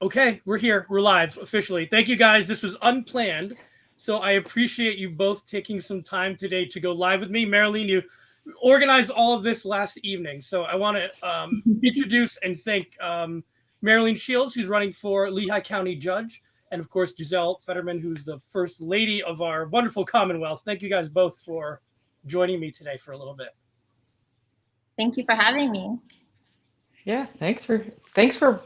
Okay, we're here. We're live officially. Thank you guys. This was unplanned. So I appreciate you both taking some time today to go live with me. Maraleen, you organized all of this last evening. So I want to introduce and thank Maraleen Shields, who's running for Lehigh County Judge, and of course, Gisele Fetterman, who's the First Lady of our wonderful Commonwealth. Thank you guys both for joining me today for a little bit. Thank you for having me. Yeah, thanks for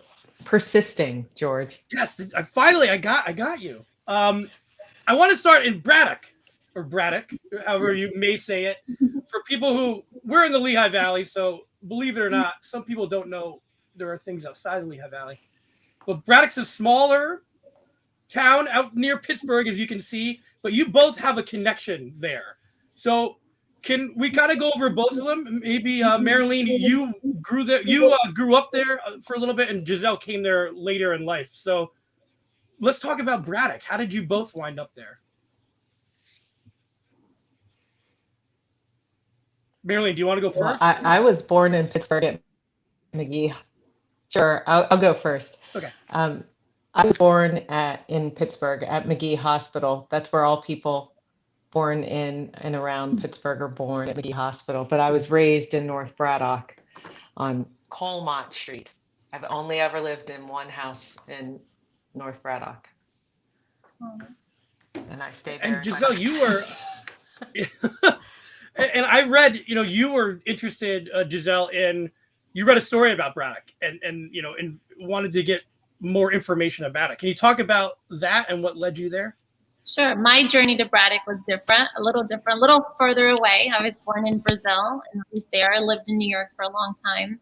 persisting, George. Yes, I got you. I want to start in Braddock, or Braddock, however you may say it. For people who we're in the Lehigh Valley, so believe it or not, some people don't know there are things outside the Lehigh Valley. But Braddock's a smaller town out near Pittsburgh, as you can see, but you both have a connection there. So can we kind of go over both of them? Maybe Maraleen, you grew up there for a little bit, and Gisele came there later in life. So let's talk about Braddock. How did you both wind up there? Maraleen, do you want to go first? Well, I was born in Pittsburgh at McGee. Sure, I'll go first. Okay. I was born in Pittsburgh at McGee Hospital. That's where all people born in and around Pittsburgh are born, at McGee Hospital. But I was raised in North Braddock on Colmont Street. I've only ever lived in one house in North Braddock. And I stayed there. And Gisele, you were, and I read, you were interested, Gisele, you read a story about Braddock and wanted to get more information about it. Can you talk about that and what led you there? Sure. My journey to Braddock was different, a little further away. I was born in Brazil and was there. I lived in New York for a long time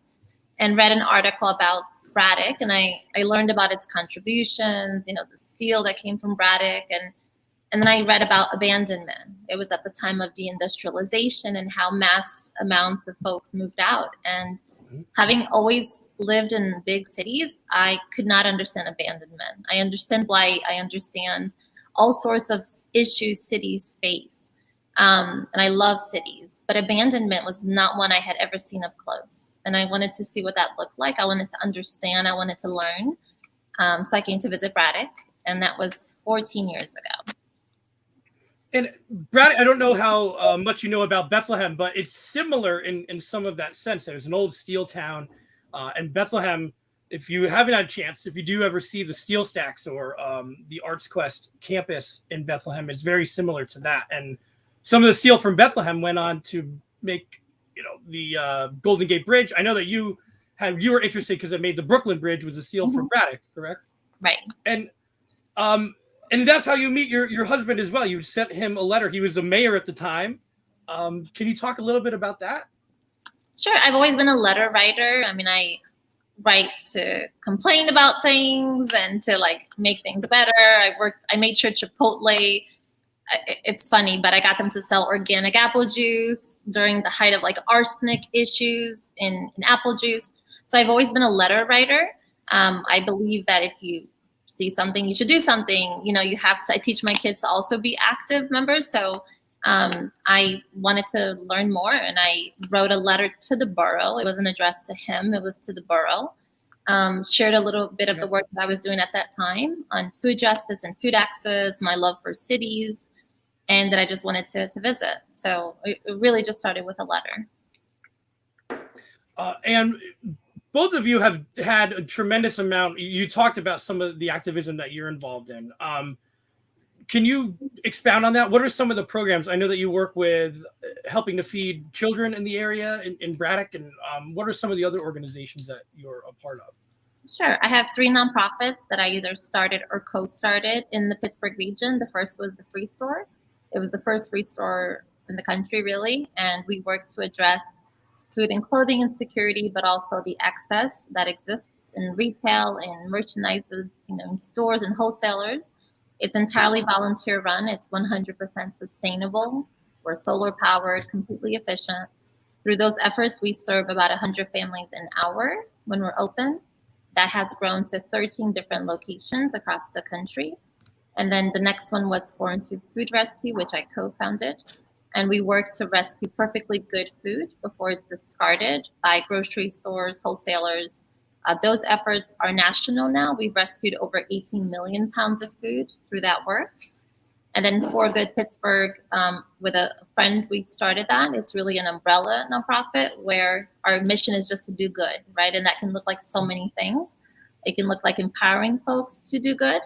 and read an article about Braddock, and I learned about its contributions, the steel that came from Braddock, and then I read about abandonment. It was at the time of deindustrialization and how mass amounts of folks moved out. And having always lived in big cities, I could not understand abandonment. I understand blight. I understand all sorts of issues cities face. And I love cities, but abandonment was not one I had ever seen up close. And I wanted to see what that looked like. I wanted to understand. I wanted to learn. So I came to visit Braddock, and that was 14 years ago. And Brad, I don't know how much you know about Bethlehem, but it's similar in some of that sense. There's an old steel town, and Bethlehem, if you haven't had a chance, if you do ever see the Steel Stacks or the Arts Quest campus in Bethlehem, it's very similar to that. And some of the steel from Bethlehem went on to make, the Golden Gate Bridge. I know that you were interested because it made the Brooklyn Bridge was a steel from Braddock, correct? Right. And that's how you meet your husband as well. You sent him a letter. He was the mayor at the time. Can you talk a little bit about that? Sure. I've always been a letter writer. I mean, I write to complain about things and to make things better. I made sure Chipotle, it's funny, but I got them to sell organic apple juice during the height of arsenic issues in apple juice. So I've always been a letter writer. I believe that if you see something, you should do something. You have to. I teach my kids to also be active members. So I wanted to learn more, and I wrote a letter to the borough. It wasn't addressed to him; it was to the borough. Shared a little bit of the work that I was doing at that time on food justice and food access, my love for cities, and that I just wanted to visit. So it really just started with a letter. And both of you have had a tremendous amount. You talked about some of the activism that you're involved in. Can you expound on that? What are some of the programs? I know that you work with helping to feed children in the area in Braddock. And what are some of the other organizations that you're a part of? Sure. I have 3 nonprofits that I either started or co-started in the Pittsburgh region. The first was the Free Store. It was the first free store in the country, really. And we worked to address food and clothing insecurity, but also the excess that exists in retail and merchandise, in stores and wholesalers. It's entirely volunteer run. It's 100% sustainable. We're solar powered, completely efficient. Through those efforts, we serve about 100 families an hour when we're open. That has grown to 13 different locations across the country. And then the next one was Foreign to Food Rescue, which I co-founded. And we work to rescue perfectly good food before it's discarded by grocery stores, wholesalers, Those efforts are national now. We've rescued over 18 million pounds of food through that work. And then For Good Pittsburgh, with a friend, we started that. It's really an umbrella nonprofit where our mission is just to do good, right? And that can look like so many things. It can look like empowering folks to do good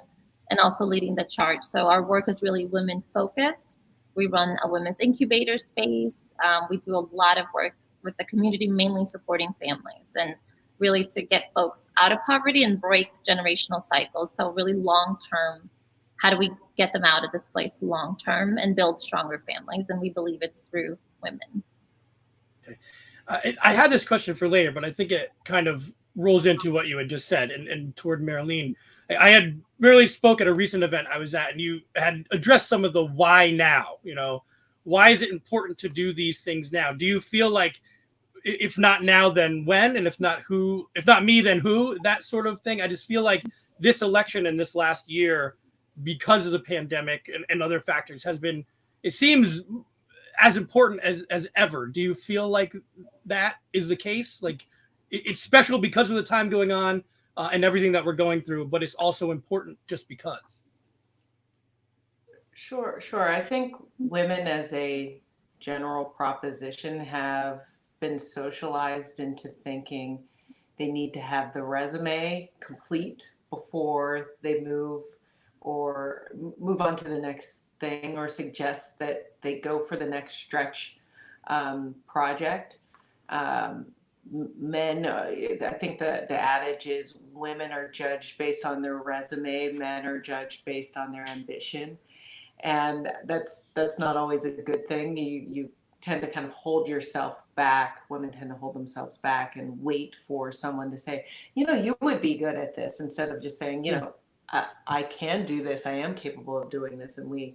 and also leading the charge. So our work is really women focused. We run a women's incubator space. We do a lot of work with the community, mainly supporting families and really to get folks out of poverty and break generational cycles. So really long-term, how do we get them out of this place long-term and build stronger families? And we believe it's through women. Okay. I had this question for later, but I think it kind of rolls into what you had just said and toward Maraleen. I had barely spoke at a recent event I was at, and you had addressed some of the why now, why is it important to do these things now? Do you feel like if not now, then when? And if not who, if not me, then who, that sort of thing? I just feel like this election in this last year, because of the pandemic and other factors, has been, it seems as important as ever. Do you feel like that is the case? Like it's special because of the time going on and everything that we're going through, but it's also important just because. Sure. I think women as a general proposition have been socialized into thinking they need to have the resume complete before they move on to the next thing or suggest that they go for the next stretch project. Men, I think the adage is women are judged based on their resume, men are judged based on their ambition. And that's not always a good thing. You tend to kind of hold yourself back. Women tend to hold themselves back and wait for someone to say, you would be good at this, instead of just saying, I can do this. I am capable of doing this. And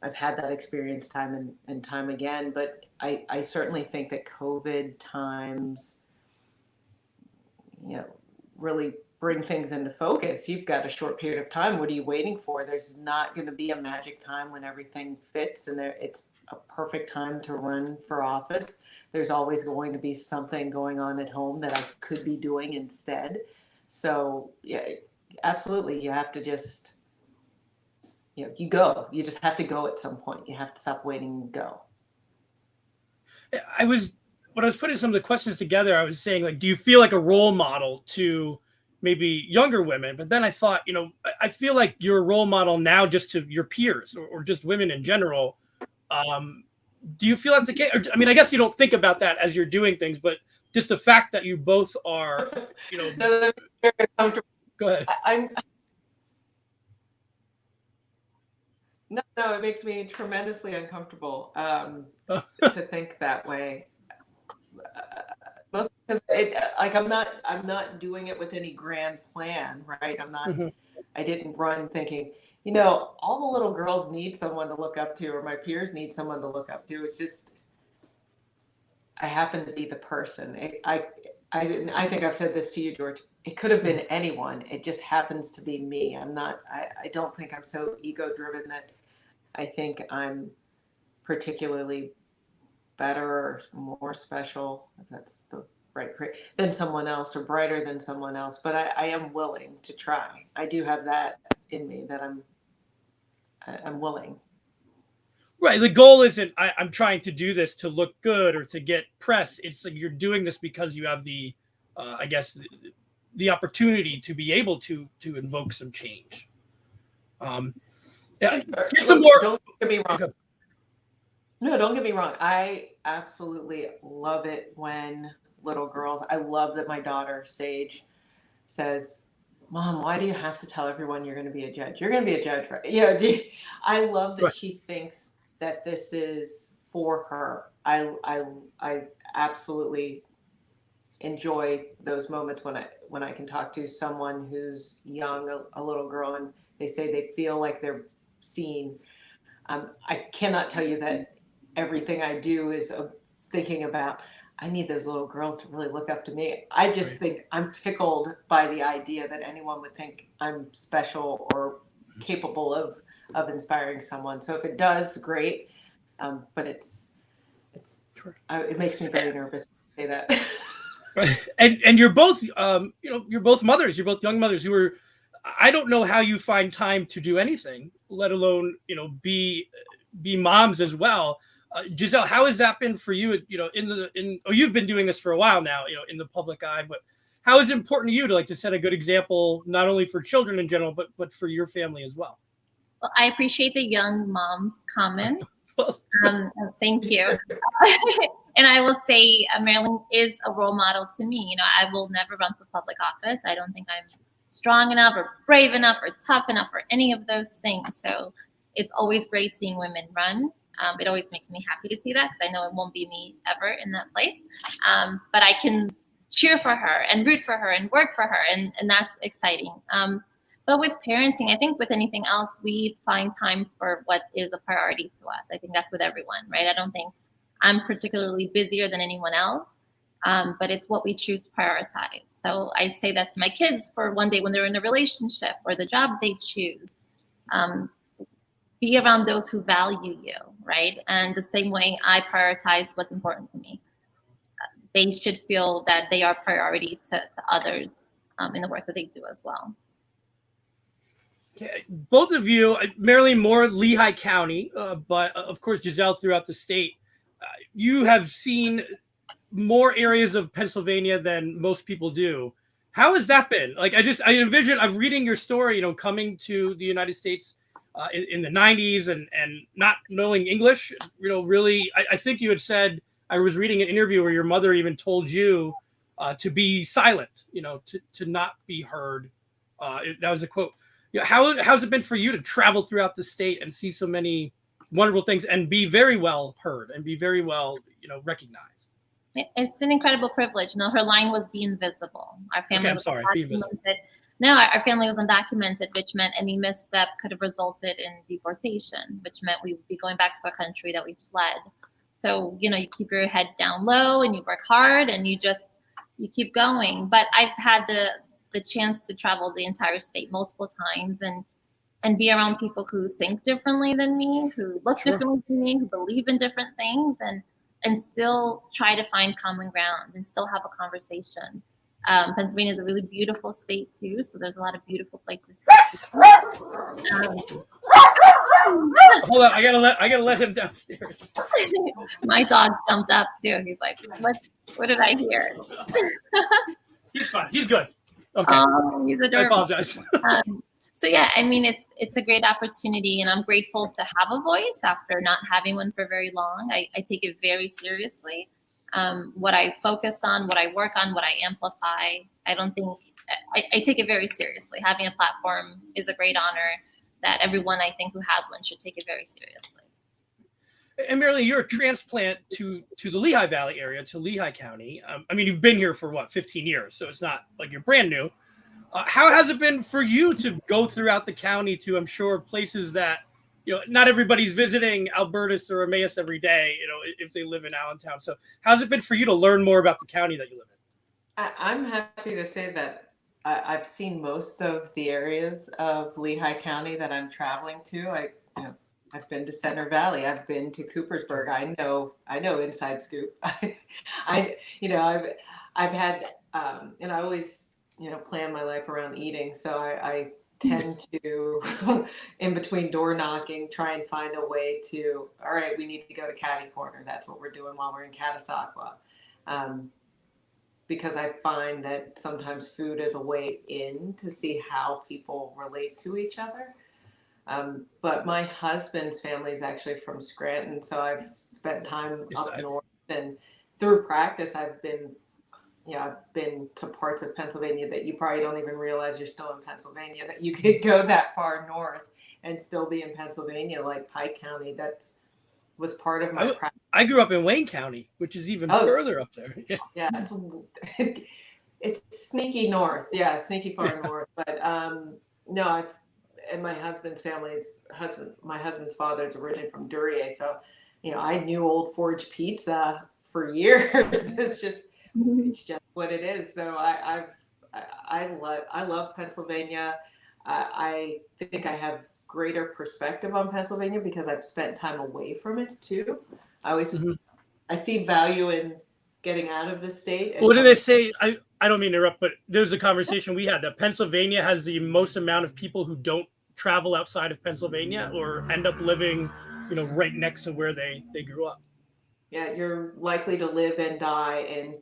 I've had that experience time and time again. But I certainly think that COVID times, really bring things into focus. You've got a short period of time. What are you waiting for? There's not going to be a magic time when everything fits and it's a perfect time to run for office. There's always going to be something going on at home that I could be doing instead. So yeah, absolutely. You have to just, you just have to go at some point. You have to stop waiting and go. When I was putting some of the questions together, I was saying, like, do you feel like a role model to maybe younger women? But then I thought, I feel like you're a role model now just to your peers or just women in general. Do you feel that's the case? I mean, I guess you don't think about that as you're doing things, but just the fact that you both are, No, very comfortable. Go ahead. No, it makes me tremendously uncomfortable to think that way. Mostly because I'm not doing it with any grand plan, right? I'm not. Mm-hmm. I didn't run thinking, all the little girls need someone to look up to, or my peers need someone to look up to. It's just, I happen to be the person. I think I've said this to you, George. It could have been anyone. It just happens to be me. I don't think I'm so ego driven that I think I'm particularly better or more special, if that's the right phrase, than someone else or brighter than someone else. But I am willing to try. I do have that in me that I'm willing. Right. The goal isn't I'm trying to do this to look good or to get press. It's like you're doing this because you have the, I guess, the opportunity to be able to invoke some change. Yeah, some more. Don't get me wrong. Okay. No, don't get me wrong. I absolutely love it when little girls, I love that my daughter, Sage, says, Mom, why do you have to tell everyone you're going to be a judge? You're going to be a judge, right? I love that she thinks that this is for her. I absolutely enjoy those moments when I can talk to someone who's young, a little girl, and they say they feel like they're seen. I cannot tell you that everything I do is thinking about, I need those little girls to really look up to me. I just think I'm tickled by the idea that anyone would think I'm special or capable of inspiring someone. So if it does, great. But it makes me very nervous to say that. And you're both, you're both mothers. You're both young mothers who are. I don't know how you find time to do anything, let alone be moms as well. Gisele, how has that been for you? You've been doing this for a while now, in the public eye, but how is it important to you to set a good example, not only for children in general, but for your family as well? Well, I appreciate the young mom's comment. Thank you. And I will say Maraleen is a role model to me. I will never run for public office. I don't think I'm strong enough or brave enough or tough enough or any of those things. So it's always great seeing women run. It always makes me happy to see that because I know it won't be me ever in that place. But I can cheer for her and root for her and work for her. And that's exciting. But with parenting, I think with anything else, we find time for what is a priority to us. I think that's with everyone, right? I don't think I'm particularly busier than anyone else, but it's what we choose to prioritize. So I say that to my kids for one day when they're in a relationship or the job they choose. Be around those who value you, right? And the same way I prioritize what's important to me. They should feel that they are priority to others in the work that they do as well. Okay. Both of you, Maraleen more Lehigh County, but of course Gisele throughout the state. You have seen more areas of Pennsylvania than most people do. How has that been? I envision, I'm reading your story, coming to the United States in the 90s and not knowing English, really, I think you had said, I was reading an interview where your mother even told you to be silent, to not be heard. That was a quote. How's it been for you to travel throughout the state and see so many wonderful things and be very well heard and be very well, recognized? It's an incredible privilege. Her line was be invisible. Our family was undocumented. No, our family was undocumented, which meant any misstep could have resulted in deportation, which meant we would be going back to a country that we fled. So, you keep your head down low and you work hard and you keep going. But I've had the chance to travel the entire state multiple times and be around people who think differently than me, who look differently than me, who believe in different things and still try to find common ground and still have a conversation. Pennsylvania is a really beautiful state too, so there's a lot of beautiful places to see. Hold on, I gotta let him downstairs. My dog jumped up too. He's like, what did I hear? He's fine. He's good. Okay. He's adorable. I apologize. So yeah, it's a great opportunity, and I'm grateful to have a voice after not having one for very long. I take it very seriously. What I focus on, what I work on, what I amplify. I take it very seriously. Having a platform is a great honor that everyone I think who has one should take it very seriously. And Maraleen, you're a transplant to the Lehigh Valley area, to Lehigh County. You've been here for 15 years, so it's not like you're brand new. How has it been for you to go throughout the county to, I'm sure, places that, not everybody's visiting Albertus or Emmaus every day, if they live in Allentown. So how's it been for you to learn more about the county that you live in? I'm happy to say that I've seen most of the areas of Lehigh County that I'm traveling to. I've been to Center Valley. I've been to Coopersburg. I know Inside Scoop. I've had, and I always, plan my life around eating. So I tend to, in between door knocking, try and find a way to, all right, we need to go to Caddy Corner. That's what we're doing while we're in Catasauqua. Because I find that sometimes food is a way in to see how people relate to each other. But my husband's family is actually from Scranton, so I've spent time up north, and through practice, I've been to parts of Pennsylvania that you probably don't even realize you're still in Pennsylvania, that you could go that far north and still be in Pennsylvania, like Pike County. That was part of my practice. I grew up in Wayne County, which is even further up there. Yeah, it's sneaky north. Yeah, sneaky far north. But no, and my husband's my husband's father is originally from Duryea, so I knew Old Forge Pizza for years. It's just what it is. So I love Pennsylvania. I think I have greater perspective on Pennsylvania because I've spent time away from it too. I always I see value in getting out of the state. What do they say? I don't mean to interrupt, but there's a conversation we had that Pennsylvania has the most amount of people who don't travel outside of Pennsylvania or end up living, right next to where they grew up. Yeah, you're likely to live and die in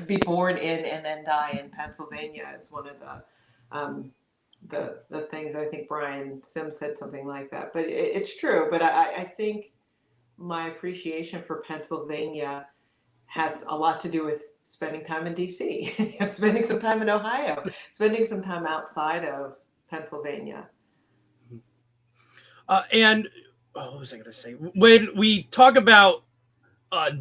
be born in and then die in Pennsylvania is one of the things. I think Brian Sims said something like that, but it's true. But I think my appreciation for Pennsylvania has a lot to do with spending time in DC, spending some time in Ohio, spending some time outside of Pennsylvania. And what was I going to say? When we talk about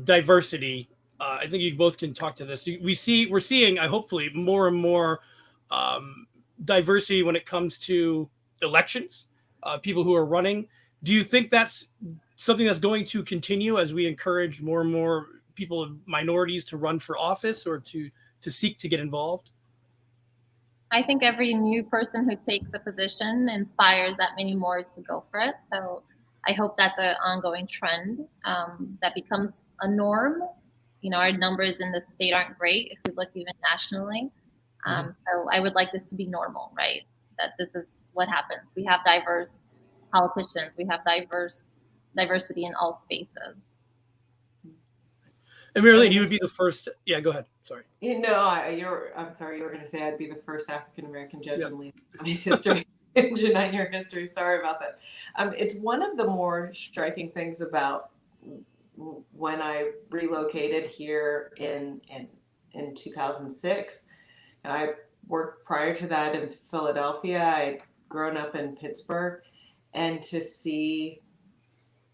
diversity, I think you both can talk to this. We're seeing, hopefully, more and more diversity when it comes to elections, people who are running. Do you think that's something that's going to continue as we encourage more and more people of minorities to run for office or to seek to get involved? I think every new person who takes a position inspires that many more to go for it. So I hope that's an ongoing trend that becomes a norm. Our numbers in the state aren't great if we look even nationally. So I would like this to be normal, right? That this is what happens. We have diverse politicians. We have diversity in all spaces. And Maraleen, you would be the first. Yeah, go ahead. Sorry. I'm sorry. You were going to say I'd be the first African American judge in Lehigh County's history, in 9-year history. Sorry about that. It's one of the more striking things about when I relocated here in 2006. And I worked prior to that in Philadelphia. I'd grown up in Pittsburgh, and to see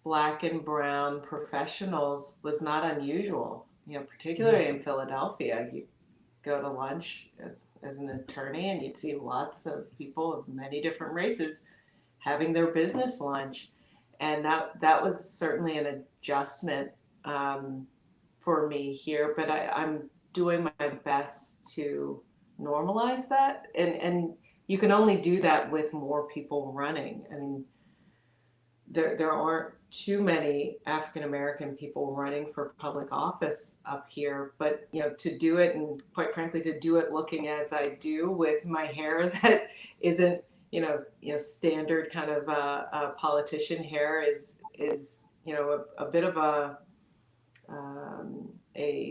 Black and brown professionals was not unusual, particularly in Philadelphia. You go to lunch as an attorney and you'd see lots of people of many different races having their business lunch. And that was certainly an adjustment for me here, but I'm doing my best to normalize that. And you can only do that with more people running. I mean, there aren't too many African American people running for public office up here, but to do it, and quite frankly, to do it looking as I do with my hair that isn't standard kind of politician hair is a bit of a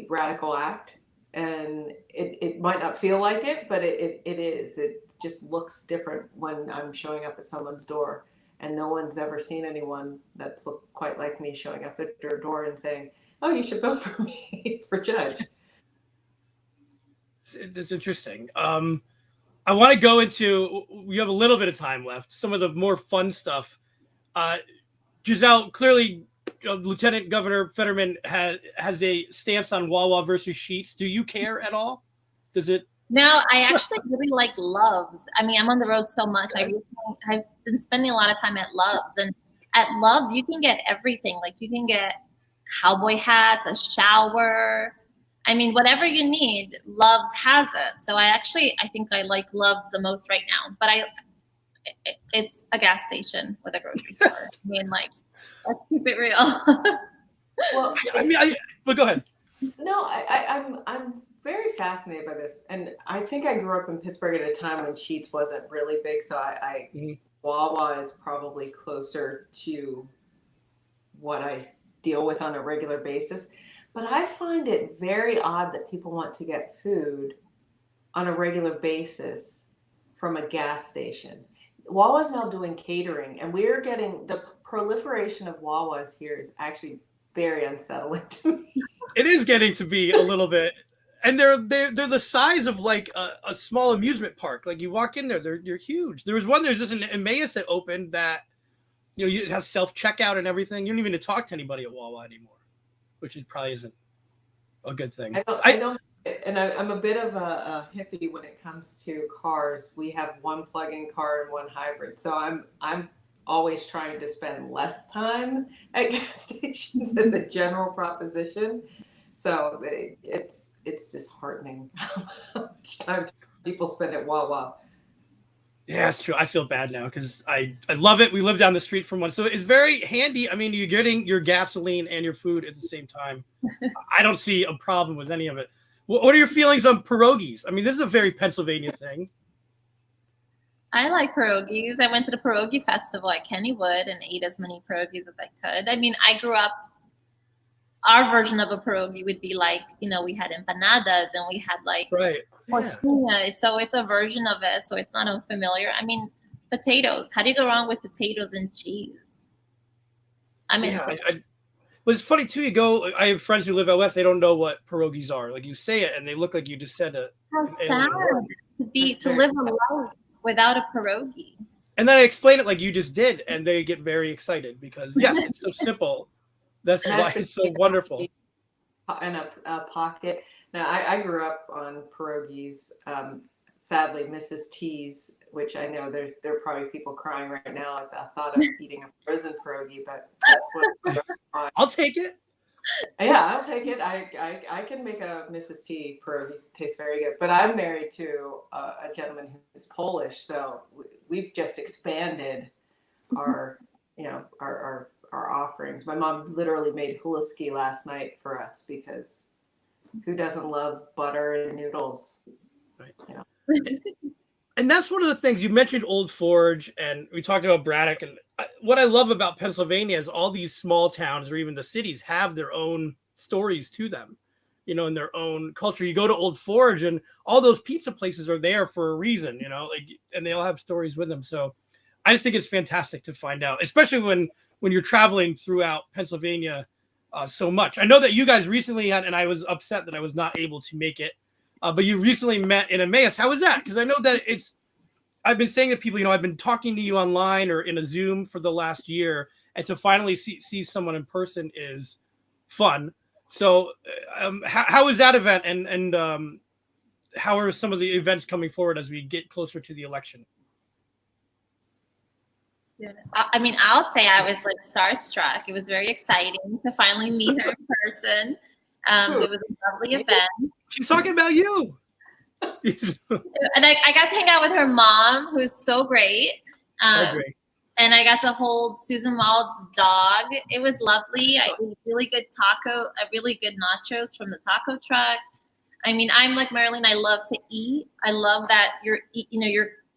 radical act, and it might not feel like it, but it is. It just looks different when I'm showing up at someone's door. And no one's ever seen anyone that's looked quite like me showing up at their door and saying, "Oh, you should vote for me for judge." It's interesting. I want to go into, we have a little bit of time left, some of the more fun stuff. Gisele, clearly, Lieutenant Governor Fetterman has a stance on Wawa versus Sheetz. Do you care at all? Does it? No, I actually really like Love's. I mean, I'm on the road so much. Okay. I've been spending a lot of time at Love's, and at Love's you can get everything. Like you can get cowboy hats, a shower. I mean, whatever you need, Love's has it. So I think I like Love's the most right now. But it's a gas station with a grocery store. I mean, like, let's keep it real. Well, but go ahead. No, I'm very fascinated by this, and I think I grew up in Pittsburgh at a time when Sheetz wasn't really big, so Wawa is probably closer to what I deal with on a regular basis. But I find it very odd that people want to get food on a regular basis from a gas station. Wawa's now doing catering, and we're getting the proliferation of Wawas here is actually very unsettling to me. It is getting to be a little bit. And they're the size of like a small amusement park. Like you walk in there, they're huge. There's just an Emmaus that opened that, you have self checkout and everything. You don't even need to talk to anybody at Wawa anymore, which probably isn't a good thing. I don't, and I'm a bit of a hippie when it comes to cars. We have one plug-in car and one hybrid, so I'm always trying to spend less time at gas stations as a general proposition. So it's disheartening how much time people spend at Wawa. Yeah, it's true. I feel bad now because I love it. We live down the street from one, so it's very handy. I mean, you're getting your gasoline and your food at the same time. I don't see a problem with any of it. What are your feelings on pierogies? I mean, this is a very Pennsylvania thing. I like pierogies. I went to the pierogi festival at Kennywood and ate as many pierogies as I could. I mean, I grew up, our version of a pierogi would be like, you know, we had empanadas and we had like Right. porcina. So it's a version of it. So it's not unfamiliar. I mean, potatoes. How do you go wrong with potatoes and cheese? I mean, but it's funny too. You go. I have friends who live out west. They don't know what pierogies are. Like you say it, and they look like you just said it. how sad to live a life without a pierogi. And then I explain it like you just did, and they get very excited because yes, it's so simple. That's why it's so wonderful. In a pocket. Now, I grew up on pierogies. Sadly, Mrs. T's, which I know there are probably people crying right now at the thought of eating a frozen pierogi, but that's what I'll take it. Yeah, I'll take it. I can make a Mrs. T pierogi taste very good. But I'm married to a gentleman who's Polish, so we've just expanded our our offerings. My mom literally made hulaski last night for us because who doesn't love butter and noodles? Right. You know? And that's one of the things you mentioned, Old Forge, and we talked about Braddock. And what I love about Pennsylvania is all these small towns or even the cities have their own stories to them, you know, in their own culture. You go to Old Forge and all those pizza places are there for a reason, you know, like, and they all have stories with them. So I just think it's fantastic to find out, especially when you're traveling throughout Pennsylvania so much. I know that you guys recently had, and I was upset that I was not able to make it. But you recently met in Emmaus. How was that? Because I know that I've been saying to people, you know, I've been talking to you online or in a Zoom for the last year, and to finally see someone in person is fun. So how is that event? And how are some of the events coming forward as we get closer to the election? I mean, I'll say I was like starstruck. It was very exciting to finally meet her in person. It was a lovely event. She's talking about you. And I got to hang out with her mom, who's so great. Great. And I got to hold Susan Wald's dog. It was lovely. I ate really good really good nachos from the taco truck. I mean, I'm like Maraleen. I love to eat. I love that your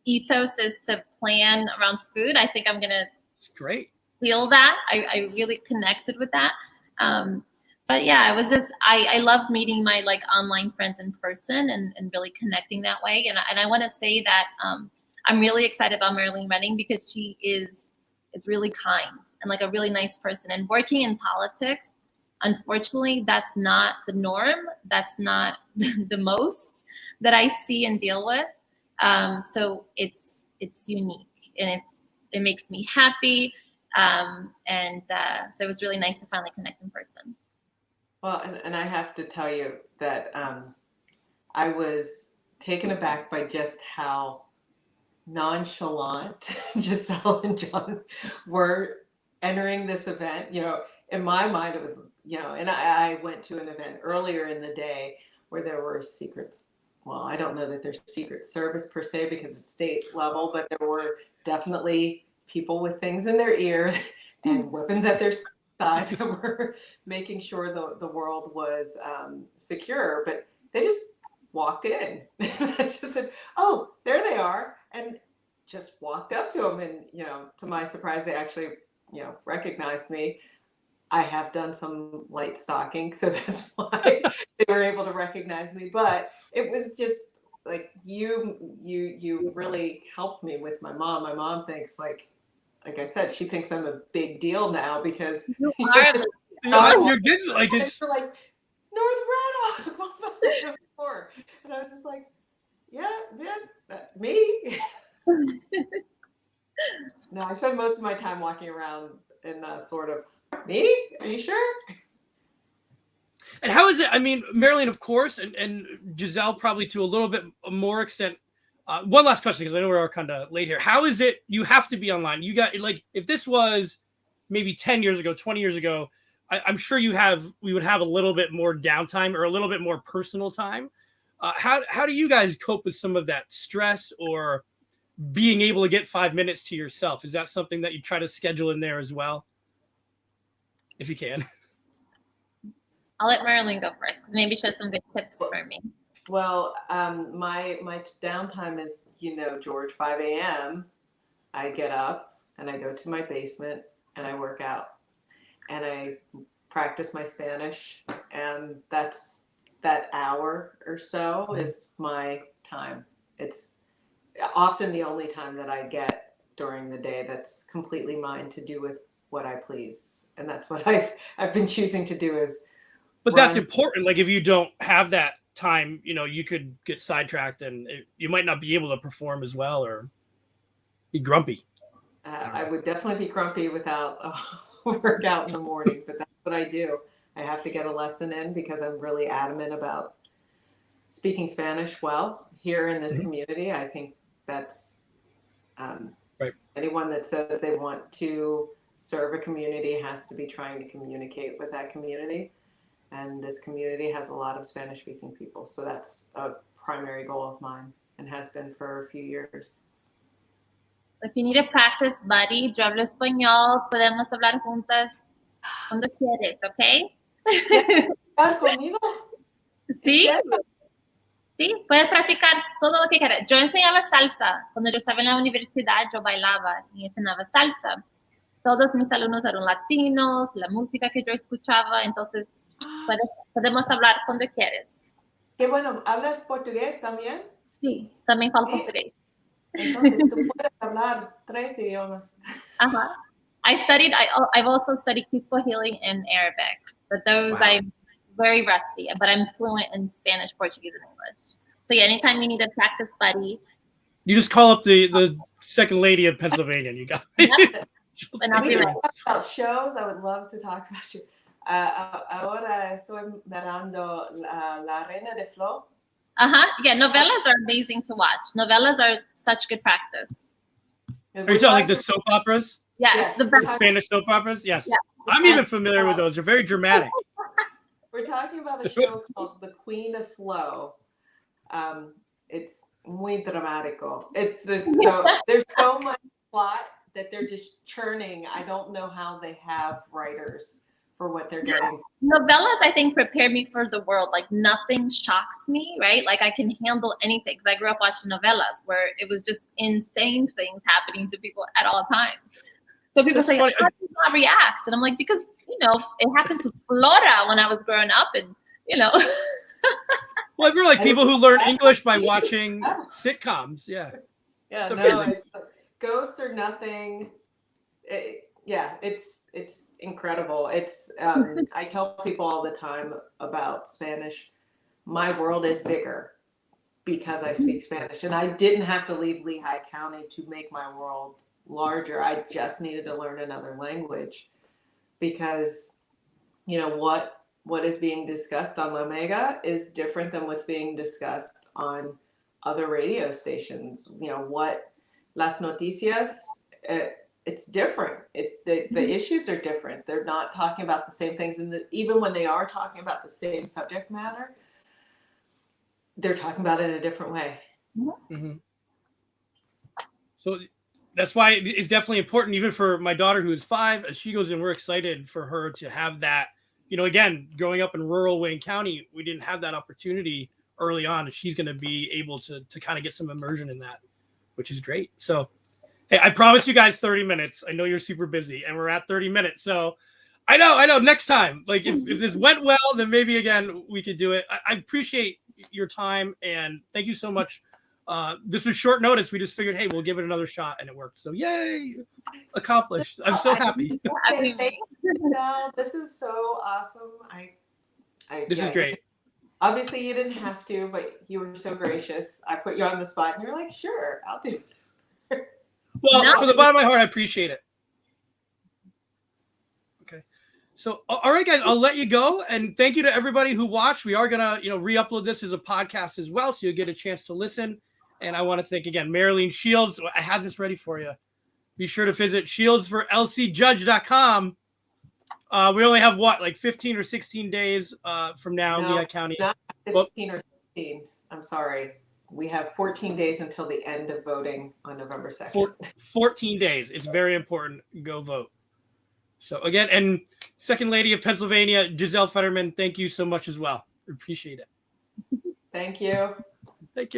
ethos is to plan around food. I think I'm gonna feel that. I really connected with that. But yeah, it was just, I love meeting my like online friends in person and really connecting that way. And I want to say that I'm really excited about Maraleen running because she is really kind and like a really nice person. And working in politics, unfortunately, that's not the norm. That's not the most that I see and deal with. So it's unique and it makes me happy. So it was really nice to finally connect in person. Well, and I have to tell you that I was taken aback by just how nonchalant Gisele and John were entering this event. You know, in my mind, it was, you know, and I went to an event earlier in the day where there were secrets. Well, I don't know that there's Secret Service per se because it's state level, but there were definitely people with things in their ear and weapons at their side that were making sure the world was secure. But they just walked in. I just said, "Oh, there they are," and just walked up to them. And you know, to my surprise, they actually, you know, recognized me. I have done some light stalking, so that's why they were able to recognize me. But it was just like you really helped me with my mom. My mom thinks like I said, she thinks I'm a big deal now because you're getting like it's like North Braddock, and I was just like, yeah, me. No, I spend most of my time walking around in sort of. Me? Are you sure? And how is it? I mean, Maraleen, of course, and Gisele probably to a little bit more extent. One last question, because I know we're kind of late here. How is it? You have to be online. You got like if this was maybe 10 years ago, 20 years ago, I'm sure we would have a little bit more downtime or a little bit more personal time. How do you guys cope with some of that stress or being able to get 5 minutes to yourself. Is that something that you try to schedule in there as well? If you can. I'll let Maraleen go first because maybe she has some good tips for me. Well, my downtime is, George, 5 a.m. I get up and I go to my basement and I work out and I practice my Spanish, and that's that hour or so is my time. It's often the only time that I get during the day that's completely mine to do with what I please, and that's what I've been choosing to do is. But that's important. Like if you don't have that time, you could get sidetracked and you might not be able to perform as well or be grumpy. I would definitely be grumpy without a workout in the morning, but that's what I do. I have to get a lesson in because I'm really adamant about speaking Spanish well here in this community. I think that's right. Anyone that says they want to serve a community has to be trying to communicate with that community. And this community has a lot of Spanish-speaking people. So that's a primary goal of mine and has been for a few years. If you need a practice buddy, yo hablo español, podemos hablar juntas cuando quieres, ¿ok? ¿Conmigo? Sí. Sí, puedes practicar todo lo que quieras. Yo enseñaba salsa. Cuando yo estaba en la universidad, yo bailaba y enseñaba salsa. Todos mis alumnos eran latinos, la música que yo escuchaba, entonces podemos hablar cuando quieres. Qué bueno, ¿hablas portugués también? Sí, también falo portugués. Entonces tú puedes hablar 3 idiomas. Uh-huh. I've also studied Kiswahili and Arabic, but those Wow. I'm very rusty, but I'm fluent in Spanish, Portuguese, and English. So yeah, anytime you need a practice buddy. You just call up the second lady of Pennsylvania and you got it. And I'll be ready. About shows, I would love to talk about you. Ahora estoy mirando La Reina de Flor. Yeah, novellas are amazing to watch. Novellas are such good practice. Are you talking like the soap operas? Yes, the The best. Spanish soap operas? Yes. Yeah. I'm even familiar with those. They're very dramatic. We're talking about a show called The Queen of Flow. It's muy dramático. It's just there's so much plot that they're just churning. I don't know how they have writers for what they're getting. Novellas, I think, prepare me for the world. Like nothing shocks me, right? Like I can handle anything because I grew up watching novellas where it was just insane things happening to people at all times. So people say, how do you not react? And I'm like, because, it happened to Flora when I was growing up and, Well, we're like people who learn English by watching sitcoms. Yeah. Yeah, it's Ghosts or Nothing. It's incredible. It's I tell people all the time about Spanish. My world is bigger because I speak Spanish, and I didn't have to leave Lehigh County to make my world larger. I just needed to learn another language because, what is being discussed on La Mega is different than what's being discussed on other radio stations. What Las Noticias. It's different. The issues are different. They're not talking about the same things. And even when they are talking about the same subject matter, they're talking about it in a different way. Mm-hmm. So that's why it's definitely important, even for my daughter who is 5, as she goes in, we're excited for her to have that. Again, growing up in rural Wayne County, we didn't have that opportunity early on. And she's going to be able to kind of get some immersion in that, which is great. So, hey, I promise you guys 30 minutes. I know you're super busy and we're at 30 minutes. So I know next time, like if this went well, then maybe again, we could do it. I appreciate your time and thank you so much. This was short notice. We just figured, hey, we'll give it another shot and it worked. So yay, accomplished. I'm so happy. No, this is so awesome. This is great. Obviously you didn't have to, but you were so gracious. I put you on the spot and you're like, sure, I'll do it. Well, from the bottom of my heart, I appreciate it. Okay. So, all right, guys, I'll let you go. And thank you to everybody who watched. We are going to, re-upload this as a podcast as well, so you'll get a chance to listen. And I want to thank, again, Maraleen Shields. I had this ready for you. Be sure to visit shieldsforlcjudge.com. We only have, 15 or 16 days from now in Lehigh County. Not 15 or 16. I'm sorry. we have 14 days until the end of voting on November 2nd. 14 days. It's very important. Go vote. So again, and Second Lady of Pennsylvania, Gisele Fetterman, thank you so much as well. Appreciate it. Thank you. Thank you.